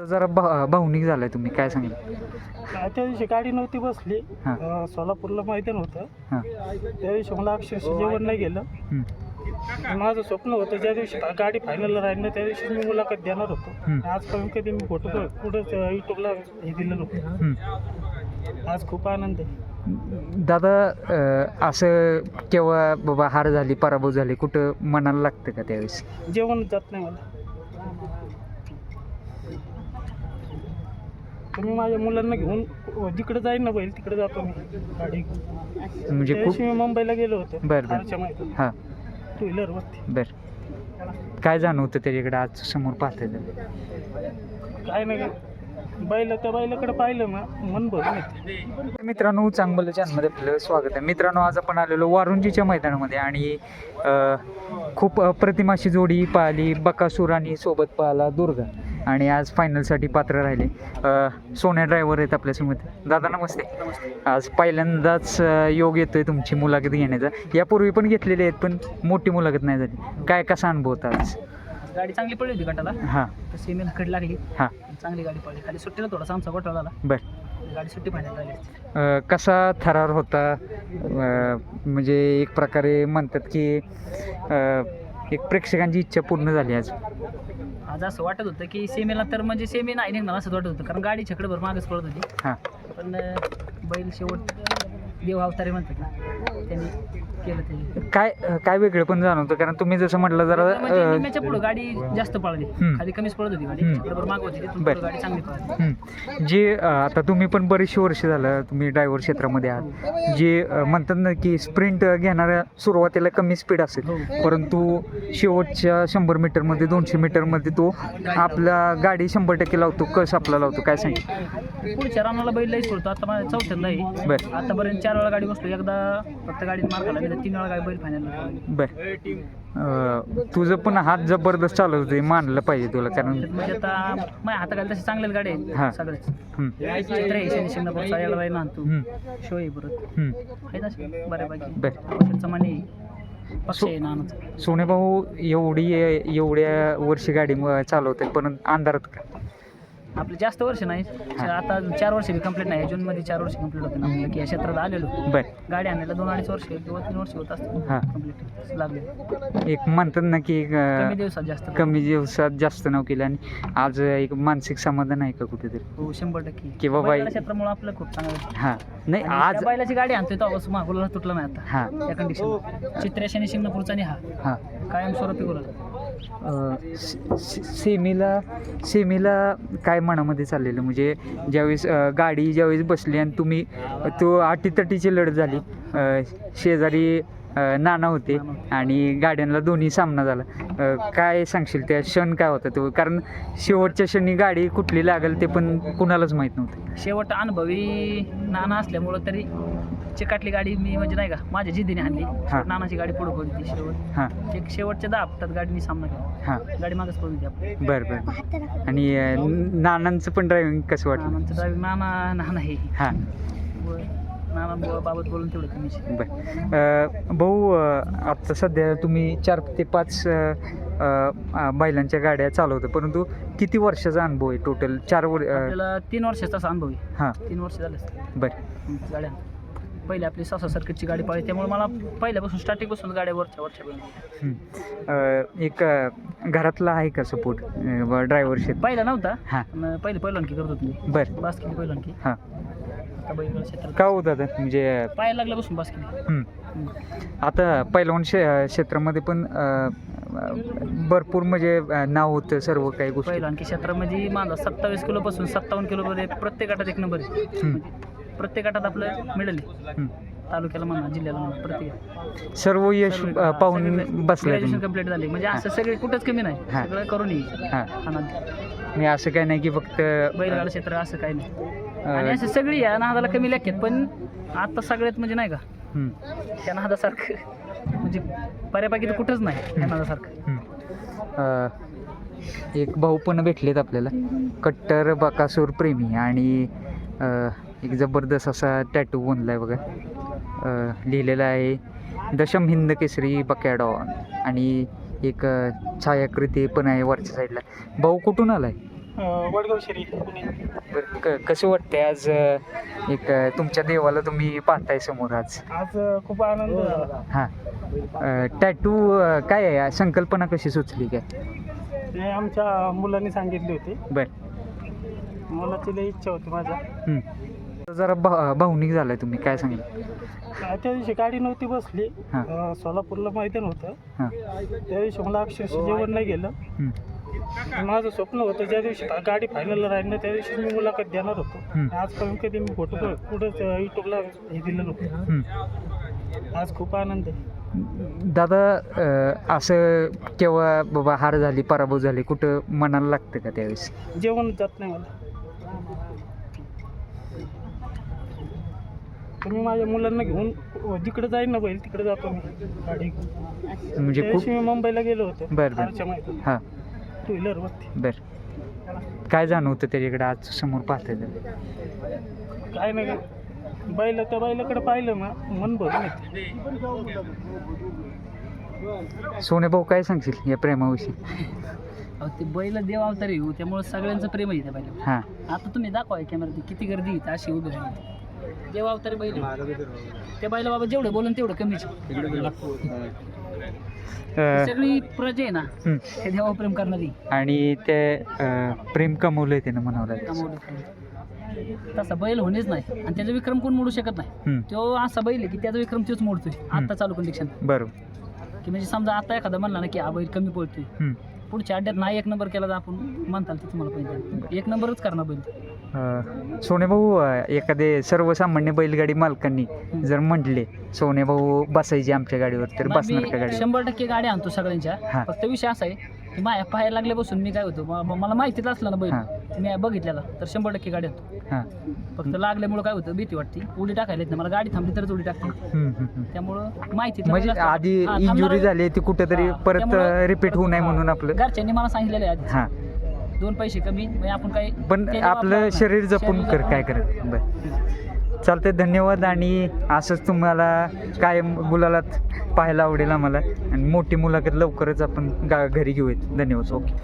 जरा भावनिक झालाय, तुम्ही काय सांगितलं? त्या दिवशी गाडी नव्हती बसली. हां. सोलापूरला मैदान होतं. हां. त्या दिवशी मला अक्षरशः जेवण नाही गेलं. हं. माझं स्वप्न होतं ज्या दिवशी गाडी फायनलला राहील ना त्या दिवशी मी मुलाखत देणार होतो. हं. आजपर्यंत कधी मी फोटो कुठंच यूट्यूबला हे दिलं नव्हतं. हं. आज खूप आनंद आहे. दादा, असं केव्हा बाबा हार झाली, पराभव झाली, कुठं मनाला लागतं का त्यावेळेस? जेवण जात नाही मला. तुम्ही माझ्या मुलांना घेऊन जिकडे जाईन ना बैल तिकडे जातो मी गाडी घेऊन. म्हणजे त्या दिवशी मी मुंबईला गेलो होतो. बरं. हारच्या मैदानात. हां. टू व्हीलरवरती. बरं. काय जाणवतं त्याच्याकडे आज समोर पाहतंय तर? काय नाही, त्या बैलाकडे पाहिलं ना मन भरून येतं. मित्रांनो, चांगलं चॅनलमध्ये आपलं स्वागत आहे. मित्रांनो, आज आपण आलेलो वारुंजीच्या मैदानामध्ये आणि खूप अप्रतिम अशी जोडी पाहिली. बकासूर आणि सोबत पाहिला दुर्गा, आणि आज फायनलसाठी पात्र राहिले. सोन्या ड्रायव्हर आहेत आपल्यासमोर. दादा नमस्ते. आज पहिल्यांदाच योग येतोय तुमची मुलाखत घेण्याचा. यापूर्वी पण घेतलेली आहेत पण मोठी मुलाखत नाही झाली. काय कसा अनुभव होता आज? गाडी चांगली पडली होती गटाला. हां. सीमेला कड लागली. हां. चांगली गाडी पडली. खाली सुट्टीला थोडासा आमचा गोठा झाला. बरं. गाडी सुट्टी फायनल राहिली. कसा थरार होता? म्हणजे एक प्रकारे म्हणतात की एक प्रेक्षकांची इच्छा पूर्ण झाली आज. आज असं वाटत होतं की सेमीला तर म्हणजे सेमी नाही निघणार असं वाटत होतं, कारण गाडी छकडभर मागच पडत होती. हां. पण बैल शेवट देव अवतारे म्हणतात ना, त्यांनी केलं ते. काय वेगळं पण जाणवतं, कारण तुम्ही जसं म्हटलं जरा म्हणजे निम्म्याच्या पुढं गाडी जास्त पळाली. खाली कमीच पळत होती गाडी. छकडभर माग होती, तिथून पुढं गाडी चांगली पळाली. जे आता तुम्ही पण बरीचशी वर्ष झालं तुम्ही ड्रायव्हर क्षेत्रामध्ये आहात. जे म्हणतात ना की स्प्रिंट घेणाऱ्या सुरुवातीला कमी स्पीड असेल, परंतु शेवटच्या 100 मीटरमध्ये 200 मीटरमध्ये तो आपला गाडी 100% लावतो. कस आपला लावतो, काय सांगितलं? पुढच्या रानाला बैल लईच पडतो. आता माझ्या चौथ्यांदा आहे. बरं. आतापर्यंत 4 वेळा गाडी बसलो. एकदा फक्त गाडीत मार खाला, 3 वेळा गाडी बैल फायनल. बरं. तुझं पण हात जबरदस्त चालवते, मानलं पाहिजे तुला, कारण म्हणजे आता माझ्या हाताखाली तशी चांगल्याच गाडी हां. आहेत सगळेच. चित्र आहे शिंगणापूरचा यायला राहिला आणतो. शो आहे परत आहे तसे बऱ्यापैकी. बरं. माने पक्ष आहे नानाचा. सोने भाऊ एवढ्या वर्षी गाडी चालवते, पण अंधारात का? आपले जास्त वर्ष नाही. आता 4 वर्ष बी कंप्लीट नाही. जूनमध्ये 4 वर्ष कंप्लीट होते ना आपलं, की या क्षेत्रात आलेलो. बरं. गाडी आणायला 2-2.5 वर्ष किंवा 3 वर्ष होत असतात. हां. कंप्लीट लागले. एक म्हणतात ना की कमी दिवसात जास्त नाव केलं, आणि आज एक मानसिक समाधान आहे का कुठेतरी? हो, 100%. की बाबा क्षेत्रामुळे आपलं खूप चांगलं. हां. नाही, आणि आज त्या बैलाची गाडी आणतोय तो मागुला तुटला नाही आता. हां. या कंडिशन चित्र्याशी आणि शिंगणापूरचा आणि हां. कायम स्वरूपी गुलाल. सेमीला काय मनामध्ये चाललेलं, म्हणजे ज्यावेळेस बसली आणि तुम्ही तो अटीतटीची लढत झाली, शेजारी नाना होते आणि गाड्यांना दोन्ही सामना झाला. काय सांगशील त्या क्षण काय होता तो? कारण शेवटच्या क्षणी गाडी कुठली लागेल ते पण कुणालाच माहीत नव्हतं. शेवट अनुभवी नाना असल्यामुळं तरी चिकाटली गाडी मी, म्हणजे नाही का, माझ्या जिद्दीने आणली. नानाची गाडी पुढे पडली शेवट. हां. एक शेवटच्या 10 फुटात गाडीने सामना केला. हां. गाडी मागच पडून होती आपली. बरं. आणि नानांचं पण ड्रायव्हिंग कसं वाटलं? नानांचं ड्रायव्हिंग नाना आहे. हां. नाना बाबत बोलून तेवढं कमीच. बरं. भाऊ, आता सध्या तुम्ही 4 ते 5 बैलांच्या गाड्या चालवता, परंतु किती वर्षाचा अनुभव आहे टोटल? 4 आपल्याला 3 वर्षाचा अनुभव आहे. हां. 3 वर्ष झाले. बरं. गाड्या पहिले आपली 6 सर्किटची गाडी पाहिजे, त्यामुळे मला पहिल्यापासून स्टार्टिंगपासून गाड्या वरच्या एक घरातला आहे का सपोर्ट ड्रायव्हर शेत? पहिला नव्हता. हां. पहिले पहिलवानकी करत होतो मी. बरं. बास केली पहिलवानकी. हां. आता बैलगाडा क्षेत्रात का होतं आता, म्हणजे पायाला लागल्यापासून बास केली. आता पहिलवान क्षेत्रामध्ये पण भरपूर म्हणजे नाव होतं सर्व काही गोष्टी. पहिलवानकी क्षेत्रामध्ये माझा 27 किलोपासून 57 किलोपर्यंत प्रत्येक गटात 1 नंबर आहे. प्रत्येक गटात आपलं मिडल आहे. तालुक्याला म्हणा, जिल्ह्याला म्हणा, प्रत्येक सर्व यश पाहून बसलं. ग्रॅज्युएशन कंप्लीट झाली, म्हणजे असं सगळे कुठंच कमी नाही. सगळं करून येईल. मी असं काही नाही की फक्त बैलगाडा क्षेत्र असं काही नाही. आणि असं सगळी या नादाला कमी लेख्यात, पण आता सगळ्यात म्हणजे नाही का त्या नादासारखं म्हणजे बऱ्यापैकी तर कुठंच नाही त्या नादासारखं. एक भाऊ पण भेटलेत आपल्याला, कट्टर बकासूर प्रेमी, आणि एक जबरदस्त असा टॅटू बनलाय बघा. लिहिलेला आहे दशम हिंद केसरी बकॅडॉन, आणि एक छायाकृती पण आहे वरच्या साईडला. भाऊ कुठून आलाय? वडगाव शरी पुणे. बरं कसं वाटतंय आज एक तुमच्या देवाला तुम्ही पाहताय समोर आज? आज खूप आनंद झाला. हां टॅटू काय आहे संकल्पना कशी सुचली काय? ते आमच्या मुलांनी सांगितले होते. बरं मुलाची लई इच्छा होती माझ्या. जरा भावनिक झालाय तुम्ही, काय सांगितलं? त्या दिवशी गाडी नव्हती बसली. हां. सोलापूरला मैदान होतं. हां. त्या दिवशी मला अक्षरशः जेवण नाही गेलं. माझं स्वप्न होतं ज्या दिवशी गाडी फायनलला राहिली ना त्या दिवशी मी मुलाखत देणार होतो. आजपर्यंत कधी मी फोटो कुठंच युट्यूबला हे दिलं नव्हतं. आज खूप आनंद आहे. दादा असं केव्हा बाबा हार झाली पराभव झाली कुठं मनाला लागतं का त्यावेळेस? जेवण जात नाही मला. तुम्ही माझ्या मुलांना घेऊन जिकडे जाईन ना बैल तिकडे जातो मी गाडी घेऊन. म्हणजे त्या दिवशी मी मुंबईला गेलो होतो. बरं कारच्या मैदानात. हां. टू व्हीलरवरती. बरं काय जाणवतं त्याच्याकडे आज समोर पाहता येतं? काय नाही त्या बैलाकडे पाहिलं ना मन भरून येते. सोने भाऊ काय सांगशील या प्रेमाविषयी? ते बैल देव अवतारी येऊ त्यामुळे सगळ्यांचं प्रेम आहे त्या बैलावर. हां. आता तुम्ही दाखवा कॅमेरा किती गर्दी येते अशी उभी राहिली. देव अवतारी बैल त्या बैला बाबा जेवढं बोलून तेवढं कमीच. सगळी प्रजा आहे ना ते देवा प्रेम करणारी आणि ते प्रेम कमवलंय त्यानं म्हणावं लागेल. कमावलं. तसा बैल होणेच नाही आणि त्याचा विक्रम कोण मोडू शकत नाही. तो असा बैल आहे की त्याचा विक्रम तोच मोडतोय आता चालू कंडिशन. बरोबर की म्हणजे समजा आता एखादा म्हणला ना की हा बैल कमी पळतोय पुढच्या अड्ड्यात नाही एक नंबर केला तर आपण म्हणताल ते तुम्हाला पाहिजे एक नंबरच करणार बैल. सोने भाऊ एखादे सर्वसामान्य बैलगाडी मालकांनी जर म्हटले सोने भाऊ बसायचे आमच्या गाडीवर तर बसणार का गाडी? 100% गाडी आणतो सगळ्यांच्या. हां. फक्त विषय असा आहे की माझ्या पाहायला लागल्यापासून मी काय होतो मला माहितीच असलं ना बैल मी बघितलेला तर 100% गाडी आणतो. हां. फक्त लागल्यामुळं काय होतं भीती वाटते उडी टाकायला येत नाही मला. गाडी थांबली तरच उडी टाकते. त्यामुळं माहिती म्हणजे आधी इंजुरी झाली ती कुठेतरी परत रिपीट होऊ नये म्हणून आपलं घरच्यांनी मला सांगितलेलं आहे आधी. हां. 2 पैसे कमी म्हणजे आपण काय पण आपलं शरीर जपून कर काय करत. बरं चालतंय धन्यवाद. आणि असंच तुम्हाला काय मुलाला पाहायला आवडेल आम्हाला आणि मोठी मुलाखत लवकरच आपण घरी घेऊयात. धन्यवाद. ओके.